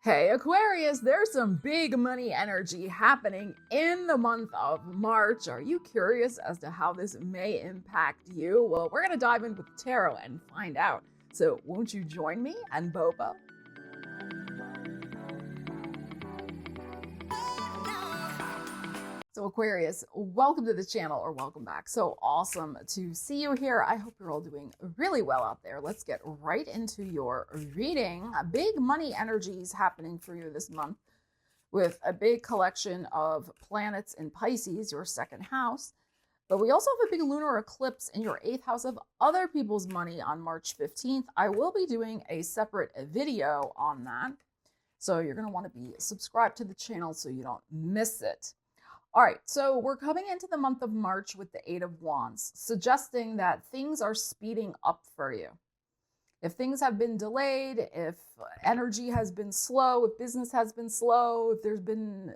Hey Aquarius, there's some big money energy happening in the month of March. Are you curious as to how this may impact you? Well, we're going to dive in with tarot and find out. So won't you join me and Bobo? So Aquarius, welcome to the channel, or welcome back. So awesome to see you here. I hope you're all doing really well out there. Let's get right into your reading. Big money energies happening for you this month with a big collection of planets in Pisces, your second house. But we also have a big lunar eclipse in your 8th house of other people's money on March 15th. I will be doing a separate video on that. So you're going to want to be subscribed to the channel so you don't miss it. All right, so we're coming into the month of March with the 8 of Wands, suggesting that things are speeding up for you. If things have been delayed, if energy has been slow, if business has been slow, if there's been,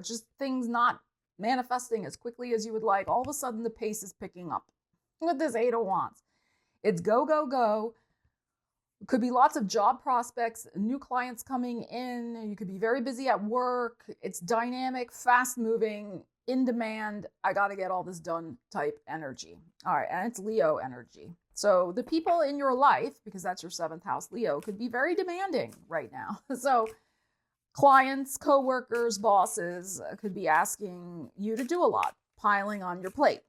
just things not manifesting as quickly as you would like, all of a sudden the pace is picking up with this 8 of Wands. It's go, go, go. It could be lots of job prospects, new clients coming in. You could be very busy at work. It's dynamic, fast moving, in demand. I got to get all this done type energy. All right. And it's Leo energy. So the people in your life, because that's your 7th house, Leo, could be very demanding right now. So clients, coworkers, bosses could be asking you to do a lot, piling on your plate.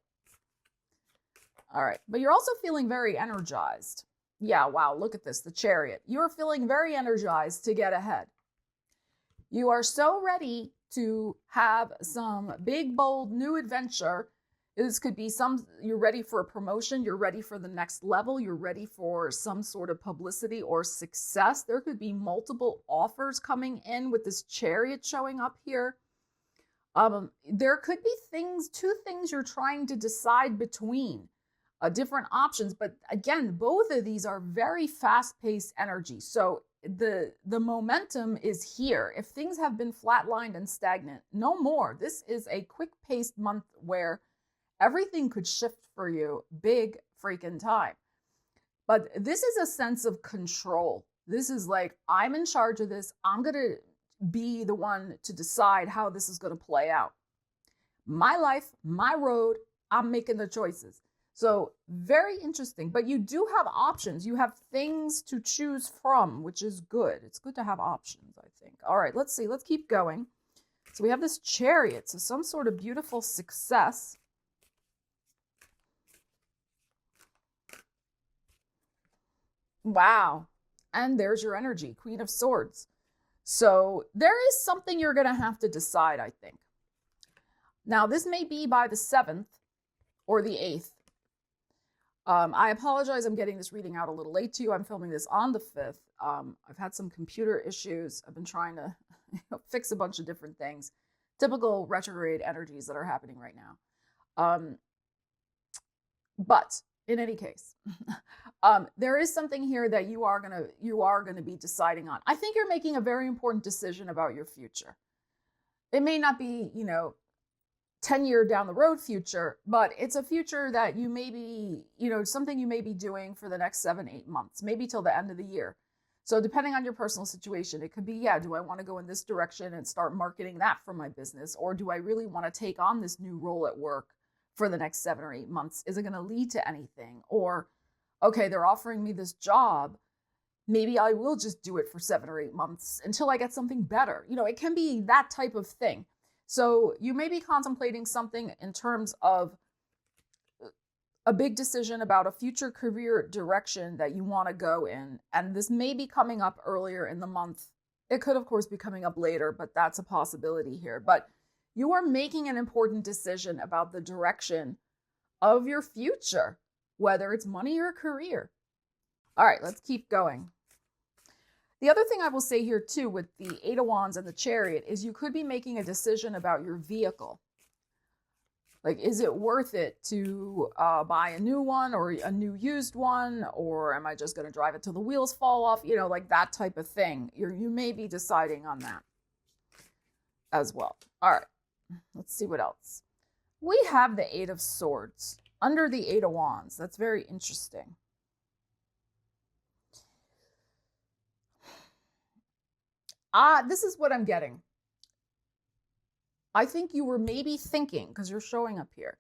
All right. But you're also feeling very energized. Yeah, wow, look at this, the Chariot. You're feeling very energized to get ahead. You are so ready to have some big, bold, new adventure. This could be you're ready for a promotion, you're ready for the next level, you're ready for some sort of publicity or success. There could be multiple offers coming in with this Chariot showing up here. There could be two things you're trying to decide between. Different options, but again, both of these are very fast-paced energy. So the momentum is here. If things have been flatlined and stagnant, no more. This is a quick-paced month where everything could shift for you big freaking time. But this is a sense of control. This is like, I'm in charge of this. I'm going to be the one to decide how this is going to play out. My life, my road, I'm making the choices. So very interesting, but you do have options. You have things to choose from, which is good. It's good to have options, I think. All right, let's see. Let's keep going. So we have this Chariot, so some sort of beautiful success. Wow. And there's your energy, Queen of Swords. So there is something you're going to have to decide, I think. Now, this may be by the 7th or the 8th. I apologize, I'm getting this reading out a little late to you. I'm filming this on the 5th. I've had some computer issues. I've been trying to fix a bunch of different things. Typical retrograde energies that are happening right now. But in any case, there is something here that you are gonna be deciding on. I think you're making a very important decision about your future. It may not be, 10-year down the road future, but it's a future that you may be, something you may be doing for the next 7-8 months, maybe till the end of the year. So depending on your personal situation, it could be, do I want to go in this direction and start marketing that for my business? Or do I really want to take on this new role at work for the next 7 or 8 months? Is it going to lead to anything? Or, okay, they're offering me this job. Maybe I will just do it for 7 or 8 months until I get something better. It can be that type of thing. So you may be contemplating something in terms of a big decision about a future career direction that you want to go in. And this may be coming up earlier in the month. It could, of course, be coming up later, but that's a possibility here. But you are making an important decision about the direction of your future, whether it's money or career. All right, let's keep going. The other thing I will say here too with the 8 of Wands and the Chariot is you could be making a decision about your vehicle. Like, is it worth it to buy a new one or a new used one? Or am I just going to drive it till the wheels fall off? Like that type of thing. You may be deciding on that as well. All right, let's see what else. We have the 8 of Swords under the 8 of Wands. That's very interesting. This is what I'm getting. I think you were maybe thinking, because you're showing up here,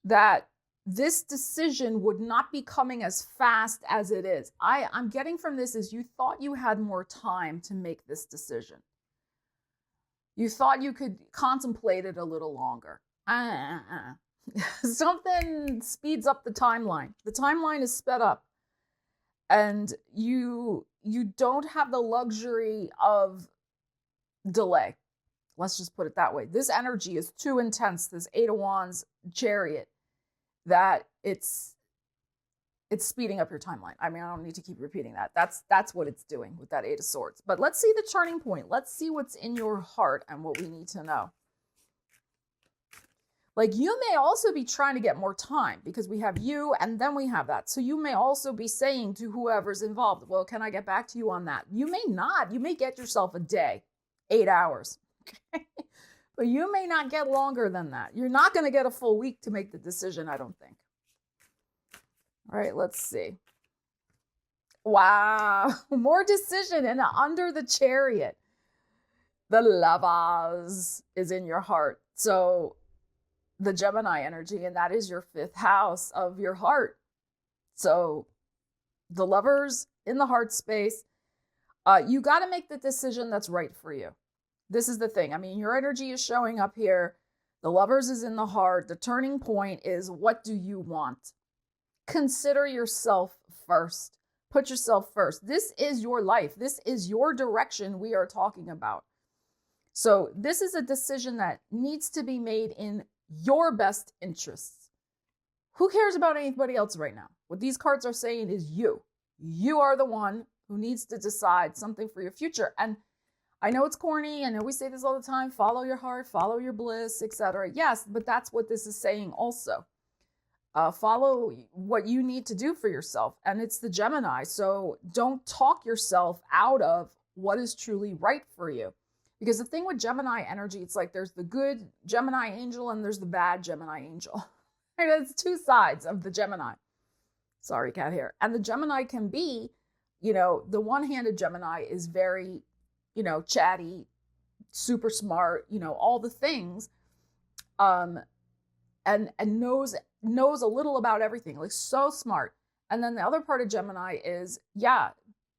that this decision would not be coming as fast as it is. I'm getting from this is you thought you had more time to make this decision. You thought you could contemplate it a little longer. Something speeds up the timeline. The timeline is sped up. And you don't have the luxury of delay. Let's just put it that way. This energy is too intense, this Eight of Wands chariot, that it's speeding up your timeline. I mean, I don't need to keep repeating that. That's what it's doing with that Eight of Swords. But let's see the turning point. Let's see what's in your heart and what we need to know. Like, you may also be trying to get more time, because we have you and then we have that. So you may also be saying to whoever's involved, well, can I get back to you on that? You may not. You may get yourself a day, 8 hours. Okay? But you may not get longer than that. You're not going to get a full week to make the decision, I don't think. All right, let's see. Wow, more decision and under the Chariot. The Lovers is in your heart. So the Gemini energy, and that is your 5th house of your heart. So the Lovers in the heart space, you got to make the decision that's right for you. This is the thing. I mean, your energy is showing up here. The Lovers is in the heart. The turning point is, what do you want? Consider yourself first. Put yourself first. This is your life. This is your direction we are talking about. So this is a decision that needs to be made in your best interests. Who cares about anybody else right now? What these cards are saying is you. You are the one who needs to decide something for your future. And I know it's corny. I know we say this all the time. Follow your heart, follow your bliss, etc. Yes, but that's what this is saying also. Follow what you need to do for yourself. And it's the Gemini. So don't talk yourself out of what is truly right for you. Because the thing with Gemini energy, it's like there's the good Gemini angel and there's the bad Gemini angel. Right? It's two sides of the Gemini. Sorry, cat hair. And the Gemini can be, the one-handed Gemini is very, chatty, super smart, all the things, and knows a little about everything, like so smart. And then the other part of Gemini is,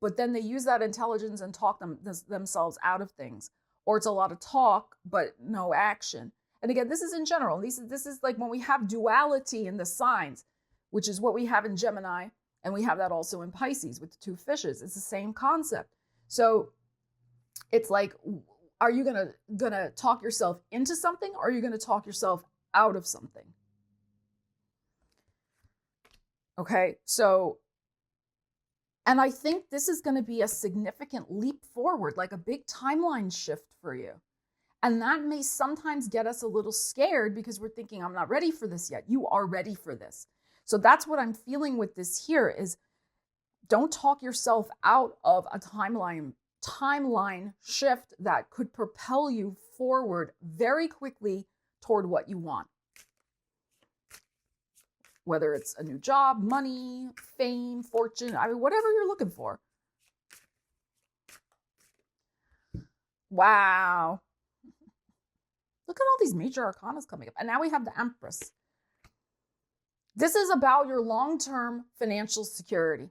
but then they use that intelligence and talk themselves out of things. Or it's a lot of talk, but no action. And again, this is in general. This is like when we have duality in the signs, which is what we have in Gemini. And we have that also in Pisces with the 2 fishes. It's the same concept. So it's like, are you gonna talk yourself into something, or are you gonna talk yourself out of something? Okay, so, and I think this is going to be a significant leap forward, like a big timeline shift for you. And that may sometimes get us a little scared because we're thinking, I'm not ready for this yet. You are ready for this. So that's what I'm feeling with this here is, don't talk yourself out of a timeline shift that could propel you forward very quickly toward what you want. Whether it's a new job, money, fame, fortune, whatever you're looking for. Wow. Look at all these major arcanas coming up. And now we have the Empress. This is about your long-term financial security.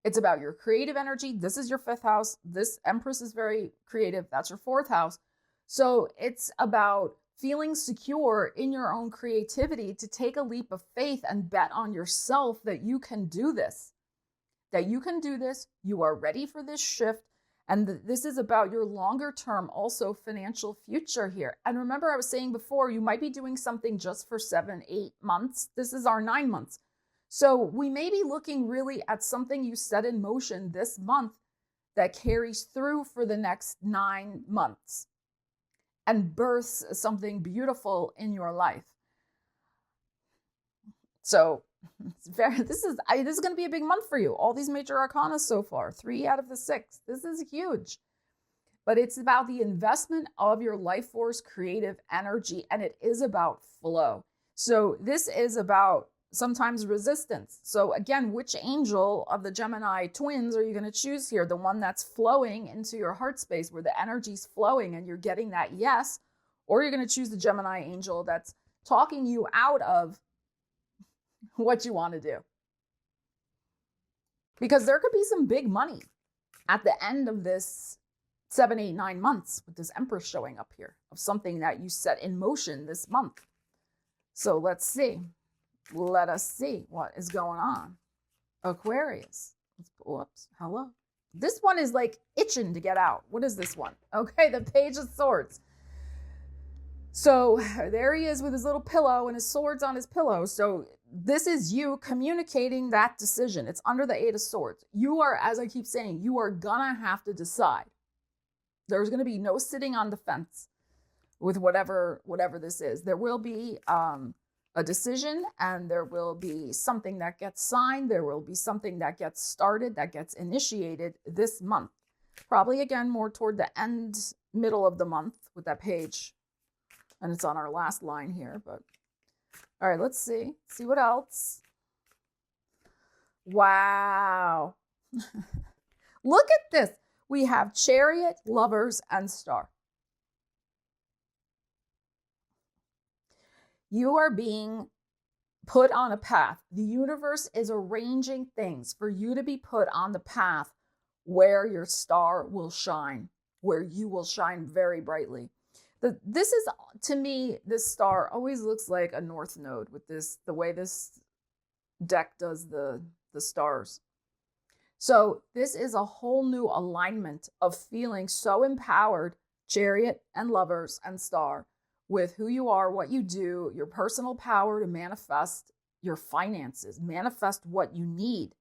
It's about your creative energy. This is your 5th house. This Empress is very creative. That's your 4th house. So it's about feeling secure in your own creativity to take a leap of faith and bet on yourself that you can do this. That you can do this. You are ready for this shift. And this is about your longer term, also financial future here. And remember, I was saying before, you might be doing something just for 7-8 months. This is our 9 months. So we may be looking really at something you set in motion this month that carries through for the next 9 months and births something beautiful in your life. So this is going to be a big month for you. All these major arcana so far, 3 out of the 6. This is huge. But it's about the investment of your life force, creative energy, and it is about flow. So this is about sometimes resistance. So again, which angel of the Gemini twins are you going to choose here? The one that's flowing into your heart space where the energy's flowing and you're getting that yes, or you're going to choose the Gemini angel that's talking you out of what you want to do. Because there could be some big money at the end of this 7, 8, 9 months with this Empress showing up here of something that you set in motion this month. So let's see. Let us see what is going on. Aquarius. Whoops. Hello. This one is like itching to get out. What is this one? Okay, the Page of Swords. So there he is with his little pillow and his swords on his pillow. So this is you communicating that decision. It's under the 8 of Swords. You are, as I keep saying, you are gonna have to decide. There's gonna be no sitting on the fence with whatever this is. There will be a decision, and there will be something that gets signed. There will be something that gets started, that gets initiated this month. Probably again more toward the end, middle of the month with that page. And it's on our last line here, but all right, let's see. See what else. Wow. Look at this. We have Chariot, Lovers, and Star. You are being put on a path. The universe is arranging things for you to be put on the path where your star will shine, where you will shine very brightly. This is, to me, this star always looks like a north node with this, the way this deck does the stars. So this is a whole new alignment of feeling so empowered, Chariot and Lovers and Star, with who you are, what you do, your personal power to manifest your finances, manifest what you need.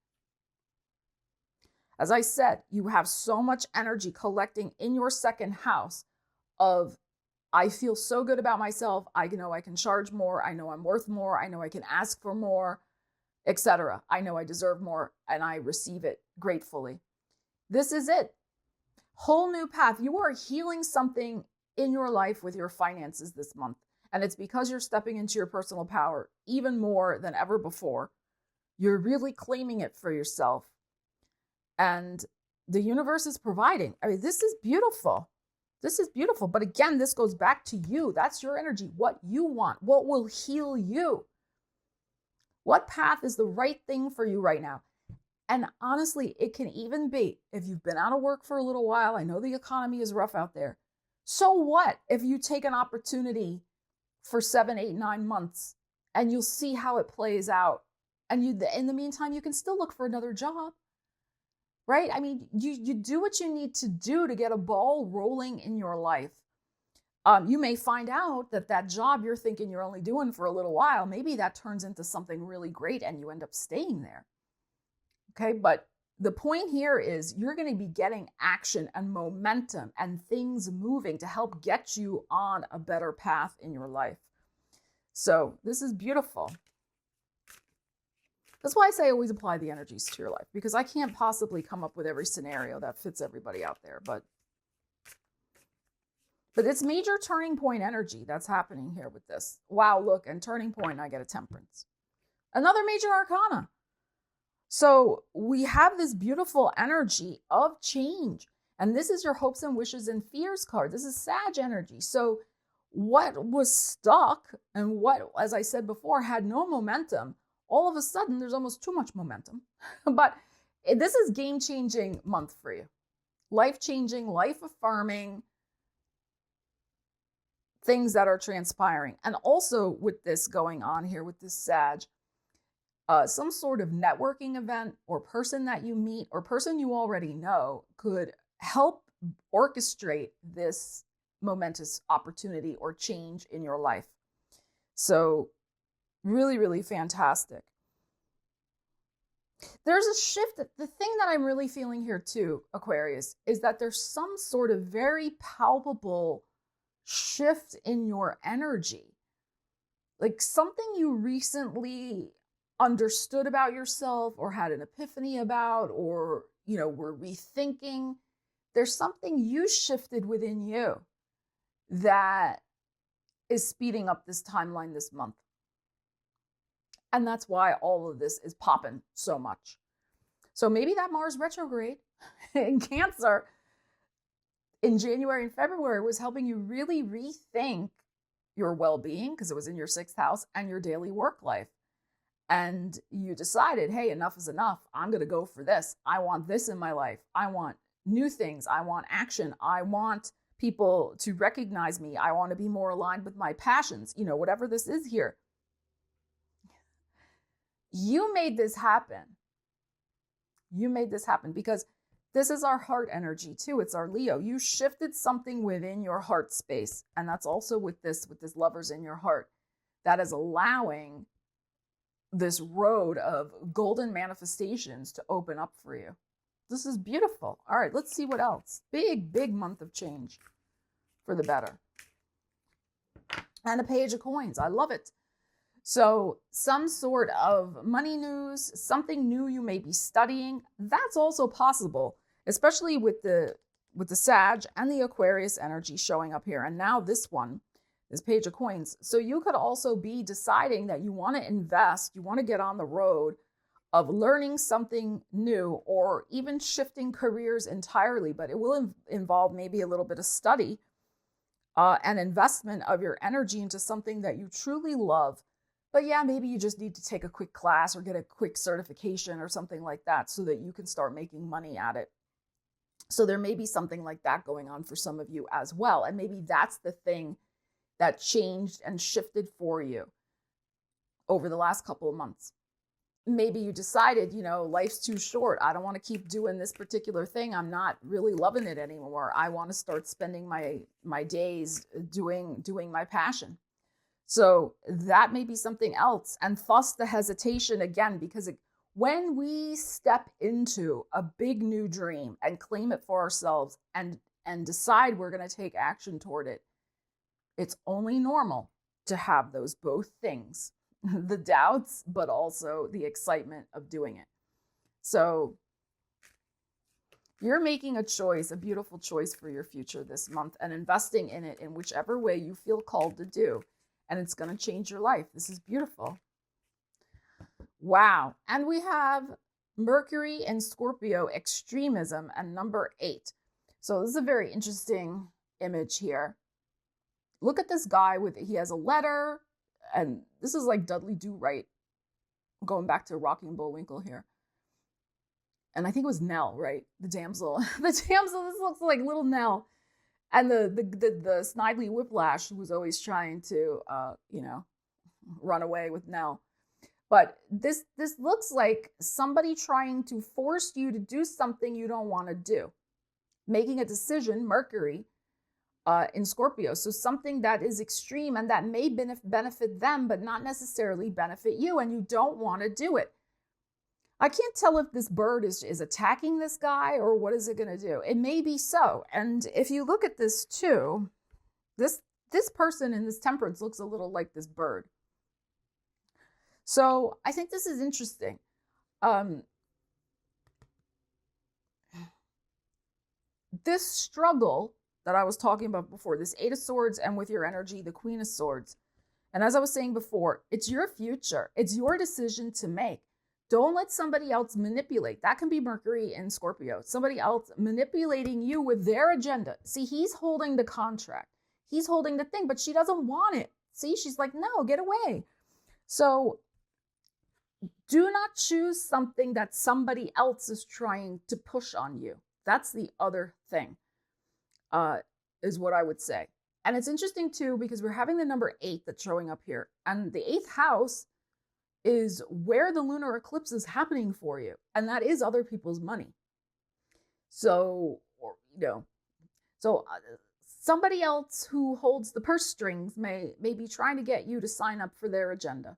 As I said, you have so much energy collecting in your second house of, I feel so good about myself. I know I can charge more. I know I'm worth more. I know I can ask for more, etc. I know I deserve more, and I receive it gratefully. This is it. Whole new path. You are healing something in your life with your finances this month. And it's because you're stepping into your personal power even more than ever before. You're really claiming it for yourself. And the universe is providing. I mean, this is beautiful. This is beautiful. But again, this goes back to you. That's your energy. What you want. What will heal you. What path is the right thing for you right now? And honestly, it can even be if you've been out of work for a little while. I know the economy is rough out there. So what if you take an opportunity for 7, 8, 9 months and you'll see how it plays out? And in the meantime, you can still look for another job. Right? I mean, you do what you need to do to get a ball rolling in your life. You may find out that job you're thinking you're only doing for a little while, maybe that turns into something really great and you end up staying there. Okay, but the point here is you're going to be getting action and momentum and things moving to help get you on a better path in your life. So this is beautiful. That's why I say always apply the energies to your life, because I can't possibly come up with every scenario that fits everybody out there. But it's major turning point energy that's happening here with this. Wow, look, and turning point, I get a Temperance. Another major arcana. So we have this beautiful energy of change. And this is your hopes and wishes and fears card. This is Sag energy. So what was stuck and what, as I said before, had no momentum, all of a sudden, there's almost too much momentum. But this is game-changing month for you. Life-changing, life-affirming things that are transpiring. And also with this going on here, with this Sag, some sort of networking event or person that you meet or person you already know could help orchestrate this momentous opportunity or change in your life. So really, really fantastic. There's a shift. The thing that I'm really feeling here too, Aquarius, is that there's some sort of very palpable shift in your energy. Like something you recently understood about yourself or had an epiphany about, or, were rethinking. There's something you shifted within you that is speeding up this timeline this month. And that's why all of this is popping so much. So maybe that Mars retrograde in Cancer in January and February was helping you really rethink your well-being, because it was in your 6th house, and your daily work life. And you decided, hey, enough is enough. I'm going to go for this. I want this in my life. I want new things. I want action. I want people to recognize me. I want to be more aligned with my passions. You know, whatever this is here. You made this happen. You made this happen because this is our heart energy too. It's our Leo. You shifted something within your heart space. And that's also with this lovers in your heart, that is allowing this road of golden manifestations to open up for you. This is beautiful. All right, let's see what else. Big month of change for the better. And a page of coins. I love it. So some sort of money news, something new you may be studying, that's also possible, especially with the Sag and the Aquarius energy showing up here. And now this one, this page of coins. So you could also be deciding that you want to invest, you want to get on the road of learning something new, or even shifting careers entirely, but it will involve maybe a little bit of study and investment of your energy into something that you truly love. But yeah, maybe you just need to take a quick class or get a quick certification or something like that so that you can start making money at it. So there may be something like that going on for some of you as well. And maybe that's the thing that changed and shifted for you over the last couple of months. Maybe you decided, you know, life's too short. I don't want to keep doing this particular thing. I'm not really loving it anymore. I want to start spending my days doing my passion. So that may be something else. And thus the hesitation again, because when we step into a big new dream and claim it for ourselves and decide we're going to take action toward it, it's only normal to have those both things, the doubts, but also the excitement of doing it. So you're making a choice, a beautiful choice for your future this month, and investing in it in whichever way you feel called to do. And it's going to change your life. This is beautiful. Wow. And we have Mercury and Scorpio extremism and number 8. So this is a very interesting image here. Look at this guy he has a letter, and this is like Dudley Do-Right, going back to Rocky and Bullwinkle here. And I think it was Nell, right? The damsel. This looks like little Nell. And the Snidely Whiplash, who was always trying to, run away with Nell. But this looks like somebody trying to force you to do something you don't want to do. Making a decision, Mercury, in Scorpio. So something that is extreme and that may benefit them, but not necessarily benefit you, and you don't want to do it. I can't tell if this bird is attacking this guy or what is it going to do. It may be so. And if you look at this too, this person in this temperance looks a little like this bird. So I think this is interesting. This struggle that I was talking about before, this 8 of Swords, and with your energy, the Queen of Swords. And as I was saying before, it's your future. It's your decision to make. Don't let somebody else manipulate. That can be Mercury in Scorpio. Somebody else manipulating you with their agenda. See, he's holding the contract. He's holding the thing, but she doesn't want it. See, she's like, no, get away. So do not choose something that somebody else is trying to push on you. That's the other thing, is what I would say. And it's interesting too, because we're having the number 8 that's showing up here. And the 8th house is where the lunar eclipse is happening for you. And that is other people's money. So, somebody else who holds the purse strings may be trying to get you to sign up for their agenda.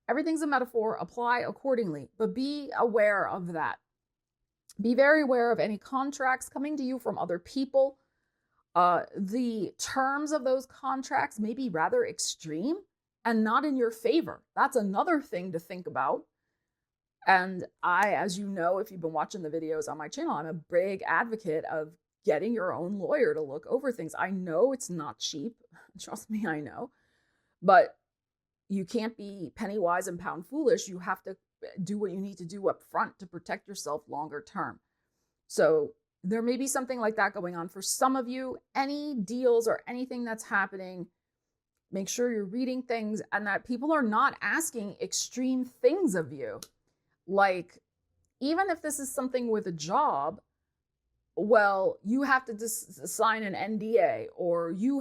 Everything's a metaphor. Apply accordingly, but be aware of that. Be very aware of any contracts coming to you from other people. The terms of those contracts may be rather extreme and not in your favor. That's another thing to think about. And I, as you know, if you've been watching the videos on my channel, I'm a big advocate of getting your own lawyer to look over things. I know it's not cheap. Trust me, I know. But, you can't be penny wise and pound foolish. You have to do what you need to do up front to protect yourself longer term. So there may be something like that going on for some of you. Any deals or anything that's happening, make sure you're reading things and that people are not asking extreme things of you. Like, even if this is something with a job, well, you have to sign an NDA, or you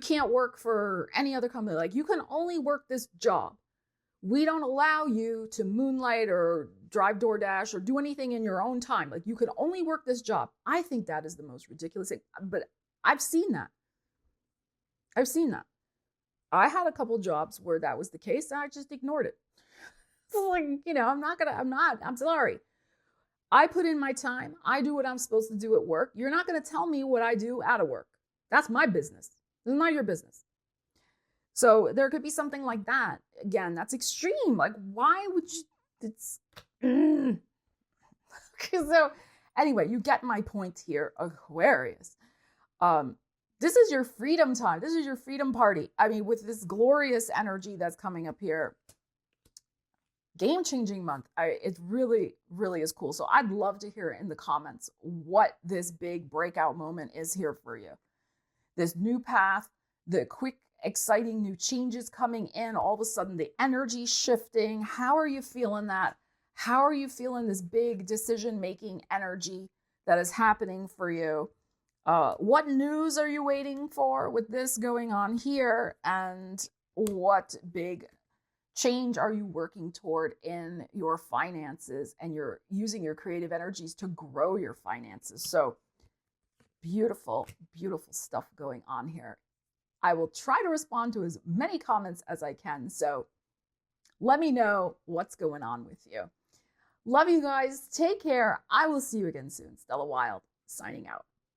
can't work for any other company. Like, you can only work this job. We don't allow you to moonlight or drive DoorDash or do anything in your own time. Like, you can only work this job. I think that is the most ridiculous thing, but I've seen that. I had a couple jobs where that was the case, and I just ignored it. So, like, I'm sorry. I put in my time. I do what I'm supposed to do at work. You're not going to tell me what I do out of work. That's my business. This is not your business. So there could be something like that. Again, that's extreme. Like, why would you? So anyway, you get my point here, Aquarius. This is your freedom time. This is your freedom party. I mean, with this glorious energy that's coming up here, game-changing month. It really, really is cool. So I'd love to hear in the comments what this big breakout moment is here for you. This new path, the quick, exciting new changes coming in, all of a sudden the energy shifting. How are you feeling that? How are you feeling this big decision-making energy that is happening for you? What news are you waiting for with this going on here? And what big change are you working toward in your finances, and you're using your creative energies to grow your finances? So beautiful, beautiful stuff going on here. I will try to respond to as many comments as I can. So let me know what's going on with you. Love you guys. Take care. I will see you again soon. Stella Wilde signing out.